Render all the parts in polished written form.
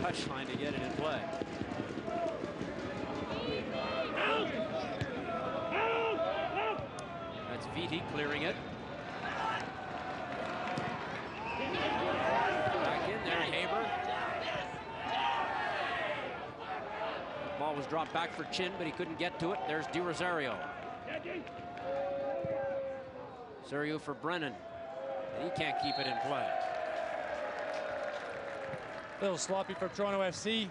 touchline to get it in play. That's Vitti clearing it. Back in there, Haber. The ball was dropped back for Chin, but he couldn't get to it. There's De Rosario. Rosario for Brennan. And he can't keep it in play. A little sloppy for Toronto FC.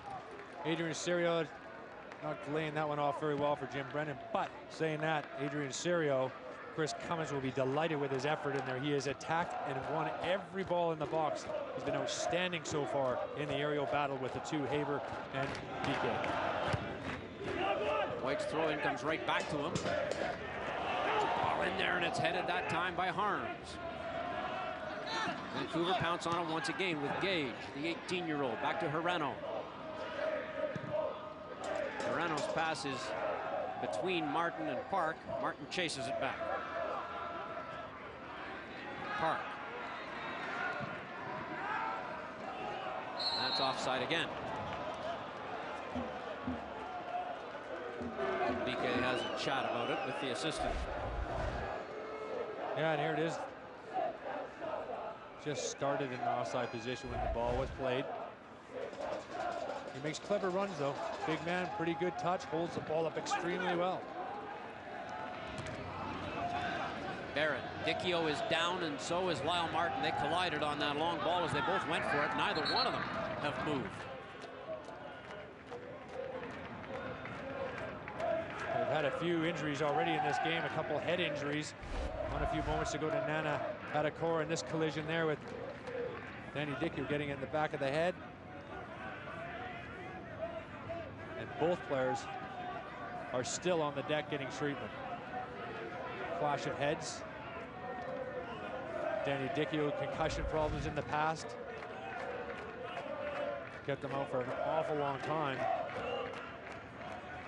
Adrian Serio not laying that one off very well for Jim Brennan. But saying that, Adrian Serio, Chris Cummins will be delighted with his effort in there. He has attacked and won every ball in the box. He's been outstanding so far in the aerial battle with the two, Haber and PK. White's throw in comes right back to him. Ball in there, and it's headed that time by Harms. Vancouver pounce on it once again with Gage, the 18-year-old, back to Herrano. Herrano's pass is between Martin and Park. Martin chases it back. Park. That's offside again. BK has a chat about it with the assistant. Yeah, and here it is. Just started in the offside position when the ball was played. He makes clever runs, though. Big man, pretty good touch, holds the ball up extremely well. Barrett. Dicchio is down, and so is Lyle Martin. They collided on that long ball as they both went for it. Neither one of them have moved. They've had a few injuries already in this game, a couple head injuries. On a few moments ago to Nana Adakora in this collision there with Danny Dicchio getting it in the back of the head. And both players are still on the deck getting treatment. Clash of heads. Danny Dicchio, concussion problems in the past. Kept them out for an awful long time.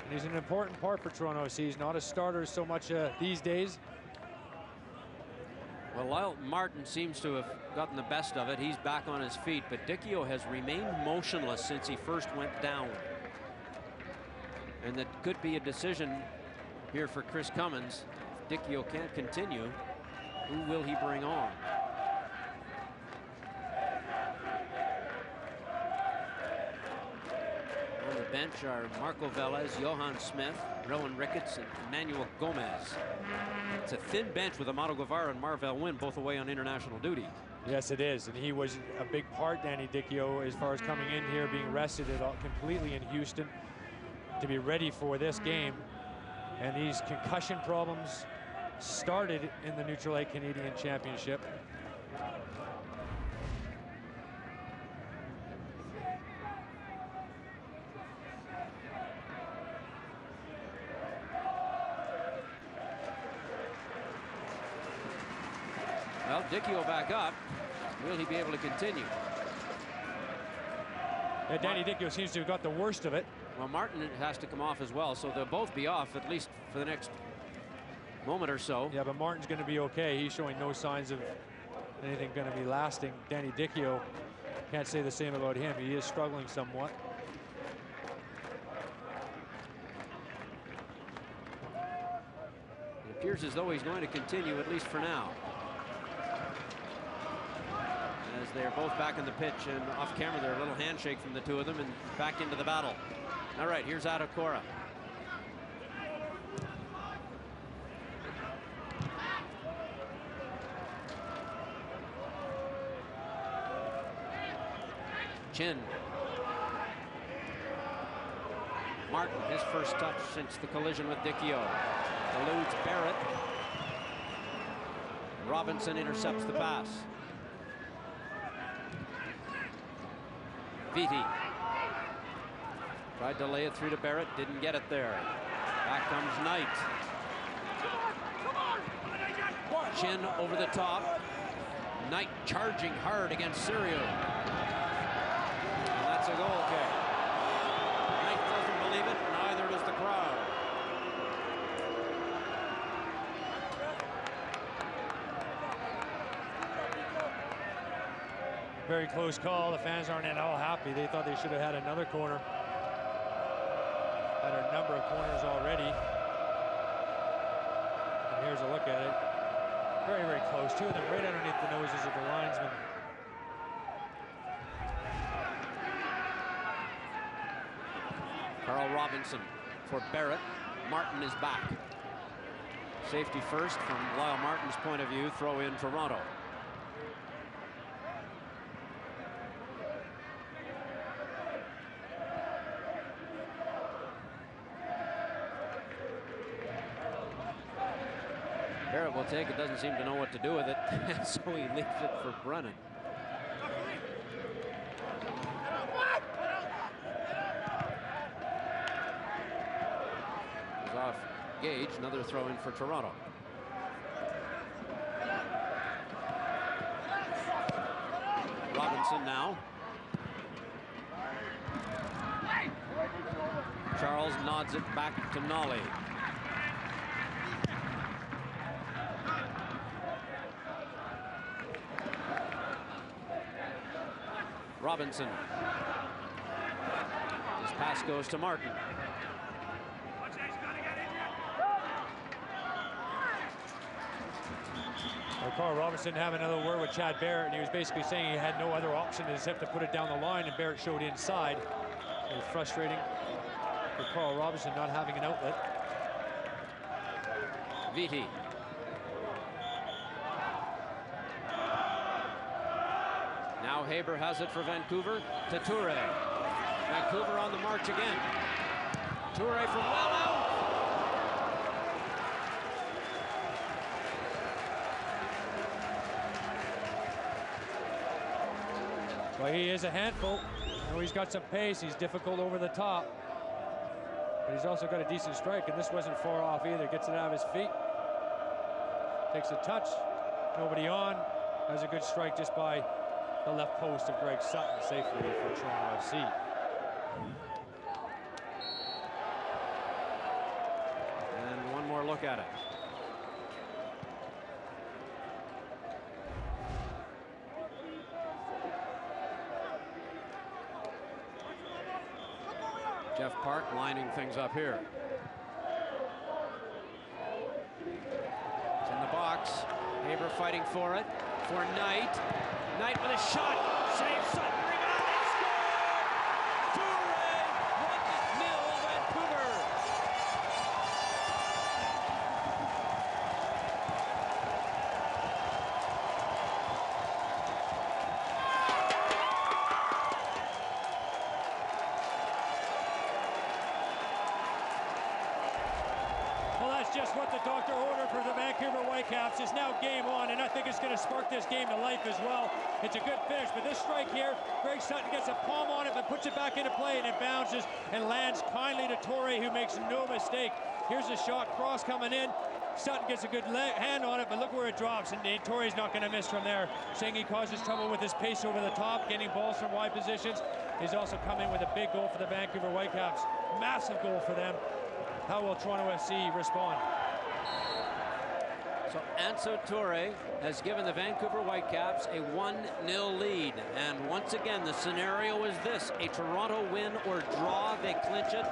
And he's an important part for Toronto FC. He's not a starter so much these days. Well, Lyle Martin seems to have gotten the best of it. He's back on his feet, but Dicchio has remained motionless since he first went down. And that could be a decision here for Chris Cummins. If Dicchio can't continue, who will he bring on? On the bench are Marco Velez, Johan Smith, Rowan Ricketts, and Emmanuel Gomez. It's a thin bench with Amado Guevara and Marvell Wynn both away on international duty. Yes, it is, and he was a big part, Danny Dicchio, as far as coming in here, being rested completely in Houston to be ready for this game. And these concussion problems started in the Neutral Lake Canadian Championship. Well, Dicchio back up. Will he be able to continue? Yeah, Danny Dicchio seems to have got the worst of it. Well, Martin has to come off as well, so they'll both be off at least for the next moment or so. Yeah, but Martin's going to be okay. He's showing no signs of anything going to be lasting. Danny Dicchio, can't say the same about him. He is struggling somewhat. It appears as though he's going to continue, at least for now. As they're both back in the pitch, and off camera, there's a little handshake from the two of them, and back into the battle. All right, here's Adakora. Chin. Martin, his first touch since the collision with Dicchio. Eludes Barrett. Robinson intercepts the pass. Vitti tried to lay it through to Barrett, didn't get it there. Back comes Knight. Chin over the top. Knight charging hard against Serio. And that's a goal kick. Knight doesn't believe it, neither does the crowd. very close call. The fans aren't at all happy. They thought they should have had another corner. Had a number of corners already. And here's a look at it. Very, very close. Two of them right underneath the noses of the linesman. Carl Robinson for Barrett. Martin is back. Safety first from Lyle Martin's point of view. Throw in Toronto. Barrett will take it. Doesn't seem to know what to do with it. So he leaves it for Brennan. Off Gage, another throw in for Toronto. Robinson now. Charles nods it back to Nolly. Robinson. His pass goes to Martin. Carl Robinson having another word with Chad Barrett, and he was basically saying he had no other option except to put it down the line, and Barrett showed inside. It was frustrating for Carl Robinson not having an outlet. Vitti. Now Haber has it for Vancouver to Toure. Vancouver on the march again. Toure from well out. Well, he is a handful. You know, he's got some pace. He's difficult over the top. But he's also got a decent strike, and this wasn't far off either. Gets it out of his feet. Takes a touch. Nobody on. Has a good strike just by the left post of Greg Sutton safely for Toronto FC. And one more look at it. Jeff Park lining things up here. It's in the box. Haber fighting for it. For Knight. Knight with a shot. Save Sutton. Rebound and score! Toure! 1-0 Vancouver. Well, that's just what the doctor ordered for the Vancouver Whitecaps. It's now game on, and I think it's going to spark this game to life as well. It's a good finish, but this strike here, Greg Sutton gets a palm on it, but puts it back into play, and it bounces and lands kindly to Toure, who makes no mistake. Here's a shot, cross coming in. Sutton gets a good hand on it, but look where it drops, and Toure's not going to miss from there. Saying he causes trouble with his pace over the top, getting balls from wide positions. He's also come in with a big goal for the Vancouver Whitecaps. Massive goal for them. How will Toronto FC respond? So Ansel Toure has given the Vancouver Whitecaps a 1-0 lead. And once again, the scenario is this: a Toronto win or draw, they clinch it.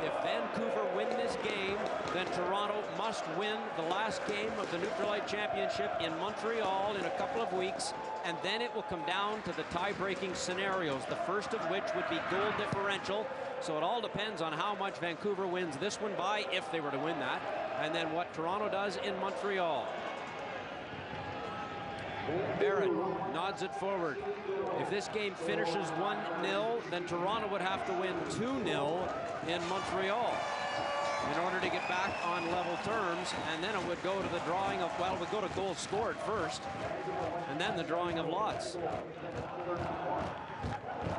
If Vancouver win this game, then Toronto must win the last game of the Nutrilite Championship in Montreal in a couple of weeks, and then it will come down to the tie-breaking scenarios, the first of which would be goal differential. So it all depends on how much Vancouver wins this one by, if they were to win that, and then what Toronto does in Montreal. Barrett nods it forward. If this game finishes 1-0, then Toronto would have to win 2-0 in Montreal in order to get back on level terms, and then it would go to the drawing of, well, it would go to goals scored first, and then the drawing of lots.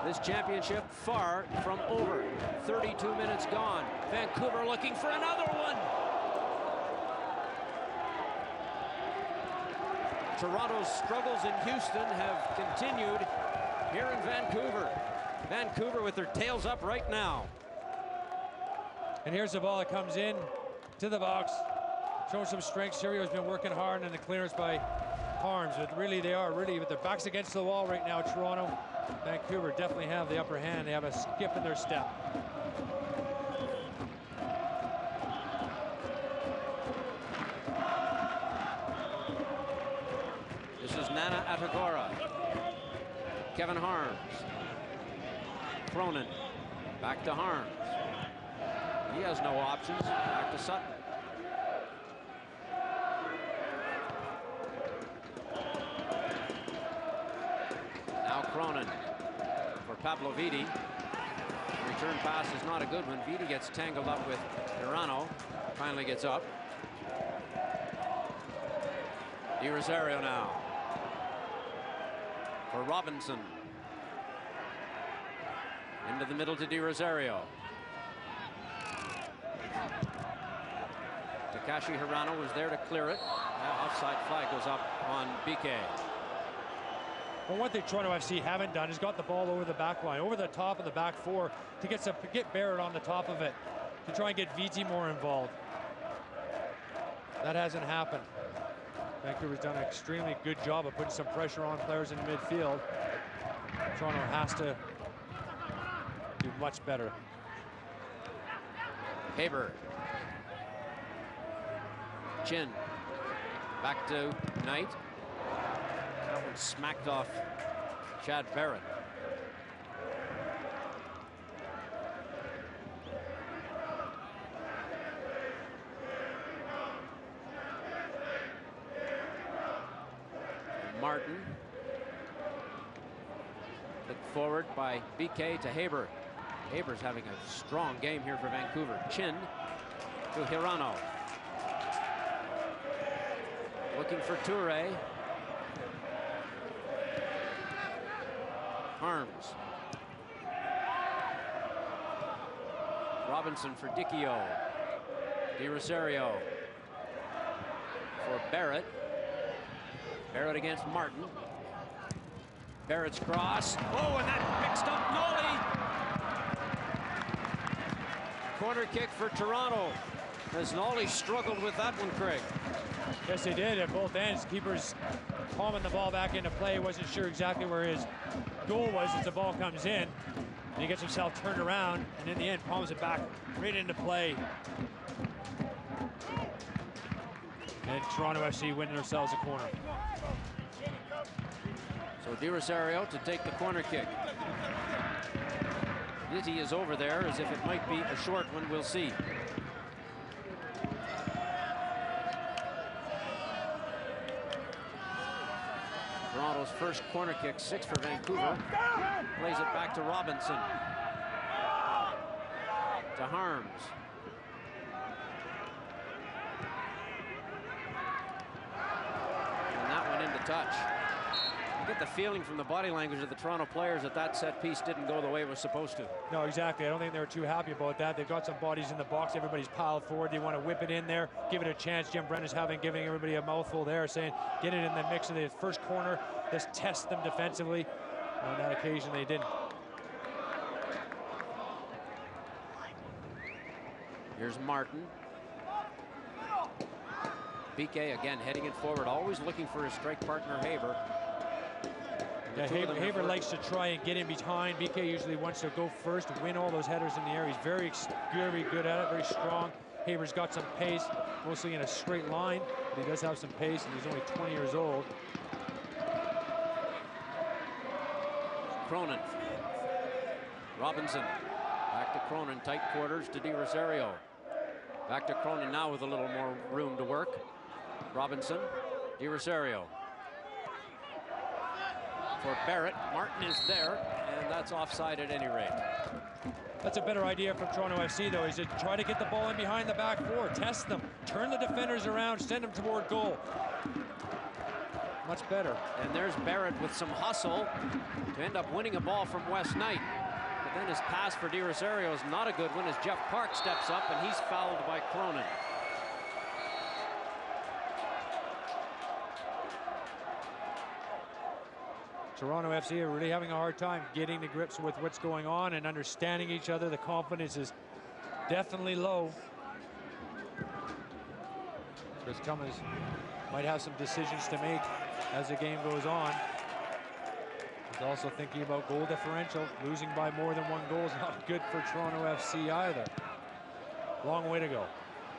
This championship far from over. 32 minutes gone. Vancouver looking for another one. Toronto's struggles in Houston have continued here in Vancouver. Vancouver with their tails up right now. And here's the ball that comes in to the box. Showing some strength. Serio's been working hard, and the clearance by Harms, but really they are really with their backs against the wall right now. Toronto, Vancouver definitely have the upper hand. They have a skip in their step. This is Nana Atagora. Kevin Harms. Cronin. Back to Harms. He has no options. Back to Sutton. Now Cronin for Pavlovidi. Return pass is not a good one. Vidi gets tangled up with Hirano. Finally gets up. Di Rosario now for Robinson. Into the middle to Di Rosario. Takashi Hirano was there to clear it. Offside flag goes up on BK. Well, one thing Toronto FC haven't done is got the ball over the back line, over the top of the back four, to get Barrett on the top of it, to try and get VT more involved. That hasn't happened. Vancouver's done an extremely good job of putting some pressure on players in midfield. Toronto has to do much better. Haber. Chin. Back to Knight. That one smacked off Chad Barrett. Martin. Flicked forward by BK to Haber. Haber's having a strong game here for Vancouver. Chin to Hirano. Looking for Toure. Harms. Robinson for Dicchio. Di Rosario for Barrett. Barrett against Martin. Barrett's cross. Oh, and that mixed up Nolly. Corner kick for Toronto. As Nolly struggled with that one, Craig. Yes, they did at both ends. Keeper's palming the ball back into play. Wasn't sure exactly where his goal was as the ball comes in. And he gets himself turned around, and in the end, palms it back right into play. And Toronto FC winning themselves a corner. So Di Rosario to take the corner kick. Dizzy is over there as if it might be a short one. We'll see. Toronto's first corner kick, 6 for Vancouver. Plays it back to Robinson. To Harms. And that one into touch. You get the feeling from the body language of the Toronto players that that set piece didn't go the way it was supposed to. No, exactly. I don't think they were too happy about that. They've got some bodies in the box. Everybody's piled forward. They want to whip it in there, give it a chance. Jim Brennan's giving everybody a mouthful there, saying, get it in the mix of the first corner. Let's test them defensively. On that occasion, they didn't. Here's Martin. BK again heading it forward, always looking for his strike partner, Haber. Yeah, Haber likes to try and get in behind. BK usually wants to go first, win all those headers in the air. He's very good at it, very strong. Haber's got some pace, mostly in a straight line, but he does have some pace, and he's only 20 years old. Cronin. Robinson. Back to Cronin, tight quarters to Di Rosario. Back to Cronin now with a little more room to work. Robinson, Di Rosario. For Barrett, Martin is there, and that's offside at any rate. That's a better idea from Toronto FC, though, is to try to get the ball in behind the back four, test them, turn the defenders around, send them toward goal. Much better. And there's Barrett with some hustle to end up winning a ball from Wes Knight. But then his pass for Di Rosario is not a good one as Jeff Park steps up and he's fouled by Cronin. Toronto FC are really having a hard time getting to grips with what's going on and understanding each other. The confidence is definitely low. Chris Cummins might have some decisions to make as the game goes on. He's also thinking about goal differential. Losing by more than 1 goal is not good for Toronto FC either. Long way to go.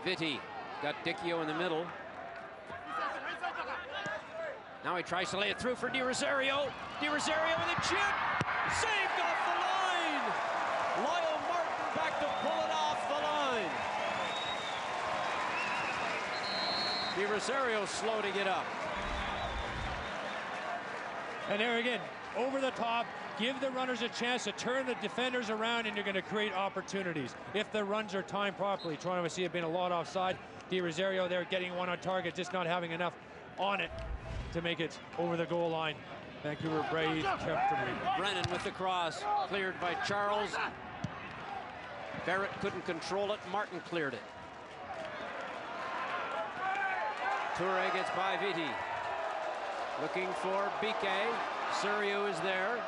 Vitti got Dicchio in the middle. Now he tries to lay it through for Di Rosario. Di Rosario with a chip. Saved off the line. Lyle Martin back to pull it off the line. Di Rosario slow to get up. And there again, over the top, give the runners a chance to turn the defenders around, and you're going to create opportunities. If the runs are timed properly, Toronto FC have been a lot offside. Di Rosario there getting one on target, just not having enough on it to make it over the goal line. Vancouver breathed comfortably. Brennan with the cross, cleared by Charles. Barrett couldn't control it. Martin cleared it. Toure gets by Vitti. Looking for Biquet. Serio is there.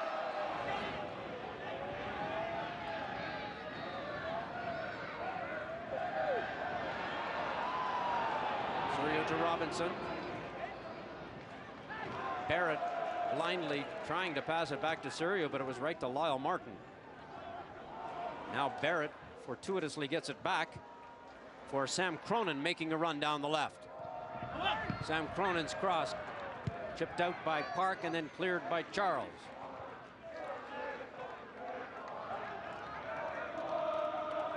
Serio to Robinson. Barrett blindly trying to pass it back to Serio, but it was right to Lyle Martin. Now Barrett fortuitously gets it back for Sam Cronin, making a run down the left. Sam Cronin's cross chipped out by Park and then cleared by Charles.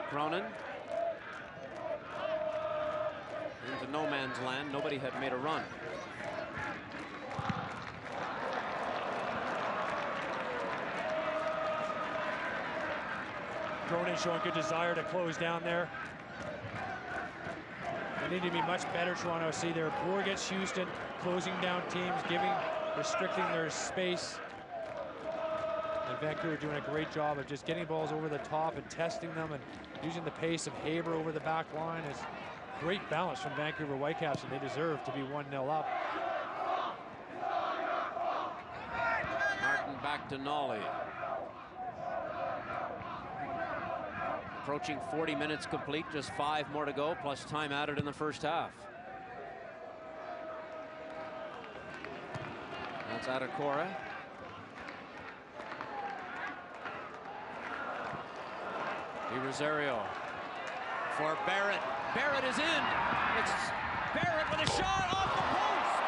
Cronin into no man's land. Nobody had made a run. Cronin showing good desire to close down there. They need to be much better, Toronto FC. They're poor against Houston, closing down teams, restricting their space. And Vancouver doing a great job of just getting balls over the top and testing them and using the pace of Haber over the back line. It's great balance from Vancouver Whitecaps, and they deserve to be 1-0 up. Martin back to Nolly. Approaching 40 minutes complete, just 5 more to go, plus time added in the first half. That's Adekora. Di Rosario for Barrett. Barrett is in. It's Barrett with a shot off the post.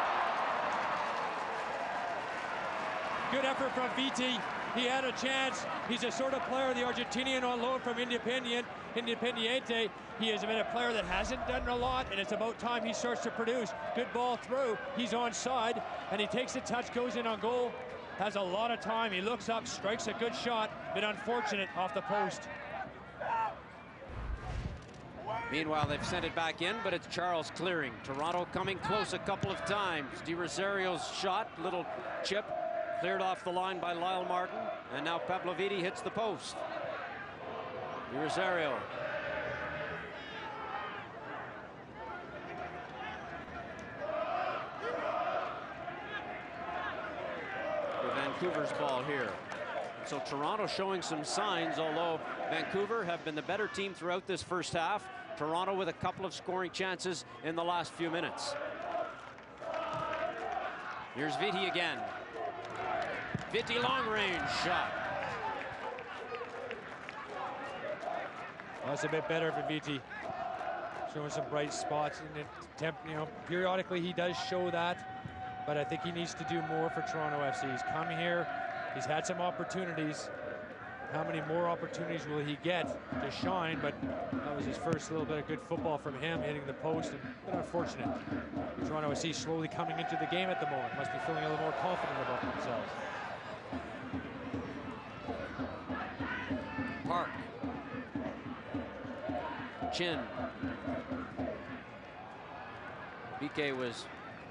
Good effort from Vitti. He had a chance. He's the sort of player, the Argentinian on loan from Independiente. He has been a player that hasn't done a lot, and it's about time he starts to produce. Good ball through. He's onside, and he takes a touch, goes in on goal. Has a lot of time. He looks up, strikes a good shot. Bit unfortunate off the post. Meanwhile, they've sent it back in, but it's Charles clearing. Toronto coming close a couple of times. Di Rosario's shot, little chip, cleared off the line by Lyle Martin, and now Pablo Vitti hits the post. Di Rosario. For Vancouver's ball here. So Toronto showing some signs, although Vancouver have been the better team throughout this first half. Toronto with a couple of scoring chances in the last few minutes. Here's Vitti again. Vitti long range shot. Well, that's a bit better for Vitti. Showing some bright spots in the attempt, periodically he does show that, but I think he needs to do more for Toronto FC. He's come here, he's had some opportunities. How many more opportunities will he get to shine? But that was his first little bit of good football from him, hitting the post, and a bit unfortunate. Toronto FC slowly coming into the game at the moment. Must be feeling a little more confident about themselves. Park. Chin. BK was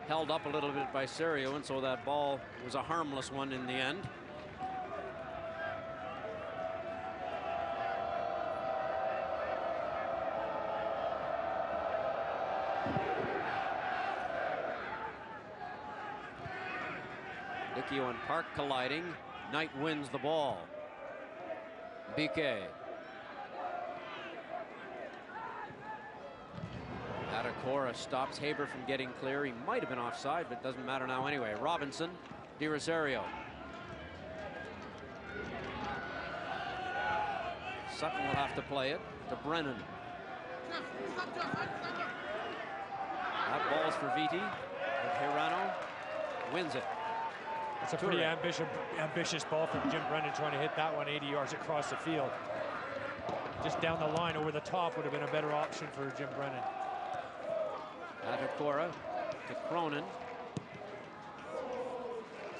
held up a little bit by Serio, and so that ball was a harmless one in the end. Dicchio and Park colliding. Knight wins the ball. BK. Adekora stops Haber from getting clear. He might have been offside, but it doesn't matter now anyway. Robinson, De Rosario. Sutton will have to play it to Brennan. That ball's for Vitti. Hirano wins it. It's a pretty ambitious ball from Jim Brennan, trying to hit that one 80 yards across the field. Just down the line over the top would have been a better option for Jim Brennan. Adekora to Cronin.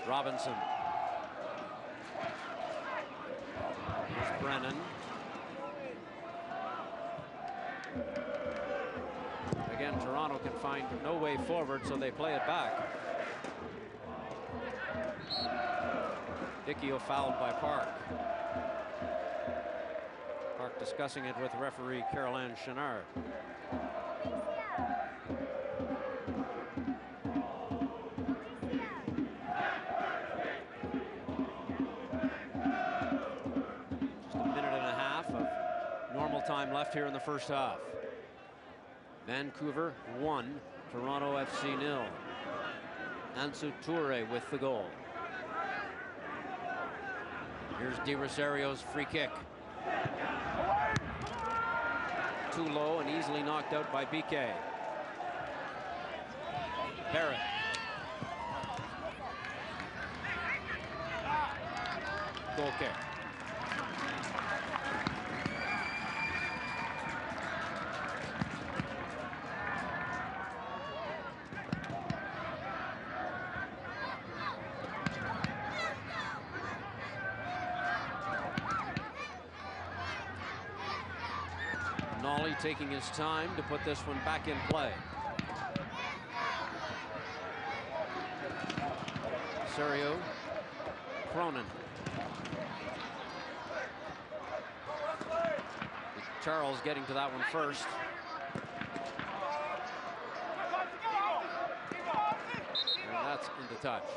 Robinson. Here's Brennan. Again, Toronto can find no way forward, so they play it back. Dicchio fouled by Park. Park discussing it with referee Caroline Chenard. Just a minute and a half of normal time left here in the first half. Vancouver 1, Toronto FC 0. Ansu Toure with the goal. Here's De Rosario's free kick. Too low and easily knocked out by BK. Barrett. Goal kick. Nolly taking his time to put this one back in play. Serio, Cronin. Charles getting to that one first. And that's into touch.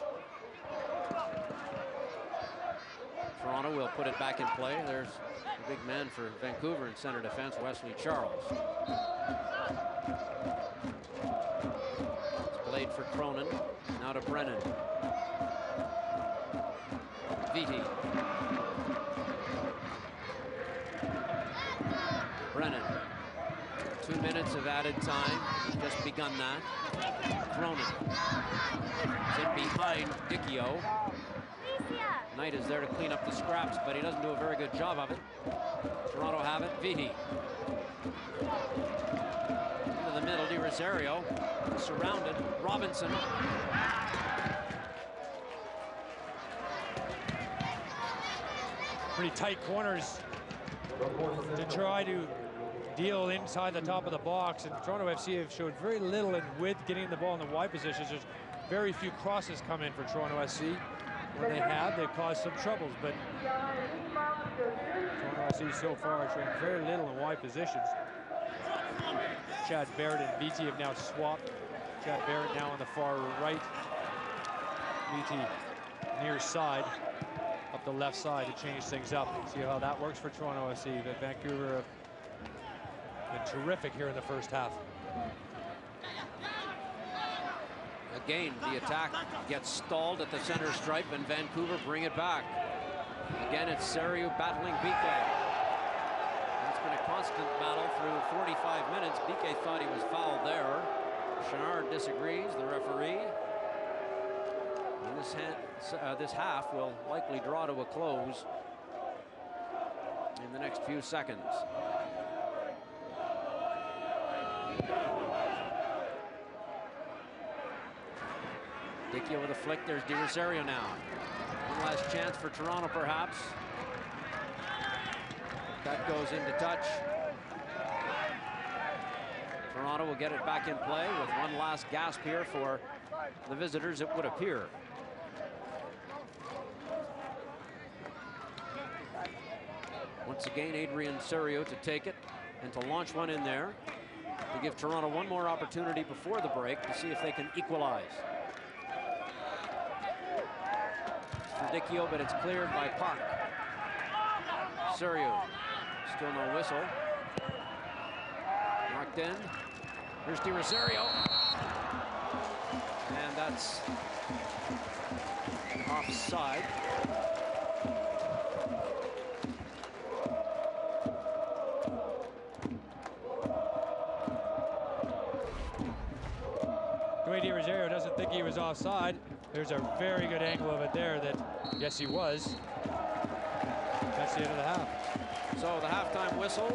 Toronto will put it back in play. There's the big man for Vancouver in center defense, Wesley Charles. It's played for Cronin. Now to Brennan. Vitti. Brennan. 2 minutes of added time. He's just begun that. Cronin. Is in behind Dicchio. Knight is there to clean up the scraps, but he doesn't do a very good job of it. Toronto have it. Vitti. Into the middle, De Rosario. Surrounded. Robinson. Pretty tight corners to try to deal inside the top of the box, and Toronto FC have showed very little in width getting the ball in the wide positions. There's very few crosses come in for Toronto SC. When they have, they've caused some troubles, but Toronto SC so far showing very little in wide positions. Chad Barrett and Vitti have now swapped. Chad Barrett now on the far right. Vitti near side, up the left side to change things up. See how that works for Toronto SC. But Vancouver have been terrific here in the first half. Again, the attack gets stalled at the center stripe, and Vancouver bring it back. Again, it's Serio battling BK. It's been a constant battle through 45 minutes. BK thought he was fouled there. Chenard disagrees, the referee. And this half will likely draw to a close in the next few seconds. Dicchio with a flick. There's De Rosario now. One last chance for Toronto, perhaps. That goes into touch. Toronto will get it back in play with one last gasp here for the visitors, it would appear. Once again, Adrien Serio to take it and to launch one in there to give Toronto one more opportunity before the break to see if they can equalize. For Dicchio, but it's cleared by Park. Serio, still no whistle. Knocked in. Here's De Rosario. And that's offside. De Rosario doesn't think he was offside. There's a very good angle of it there that, yes, he was. That's the end of the half. So the halftime whistle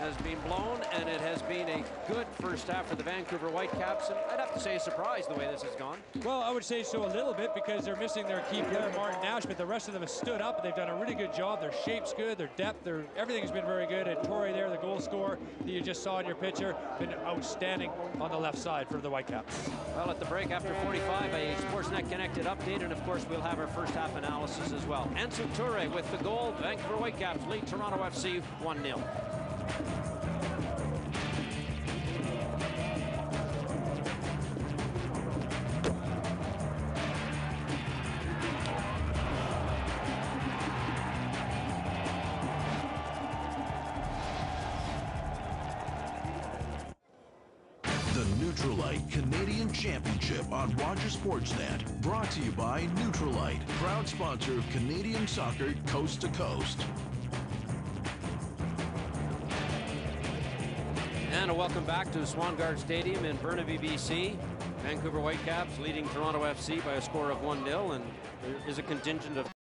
has been blown, and it has been a good first half for the Vancouver Whitecaps, and I'd have to say a surprise the way this has gone. Well, I would say so a little bit because they're missing their key player, Martin Nash, but the rest of them have stood up. They've done a really good job. Their shape's good, their depth, everything's been very good. And Torrey there, the goal scorer that you just saw in your picture, been outstanding on the left side for the Whitecaps. Well, at the break after 45, a Sportsnet Connected update, and of course we'll have our first half analysis as well. Ansel Toure with the goal. Vancouver Whitecaps lead Toronto FC 1-0. Nutrilite Canadian Championship on Rogers Sportsnet. Brought to you by Nutrilite, proud sponsor of Canadian soccer coast to coast. And a welcome back to Swangard Stadium in Burnaby, BC. Vancouver Whitecaps leading Toronto FC by a score of 1-0, and there is a contingent of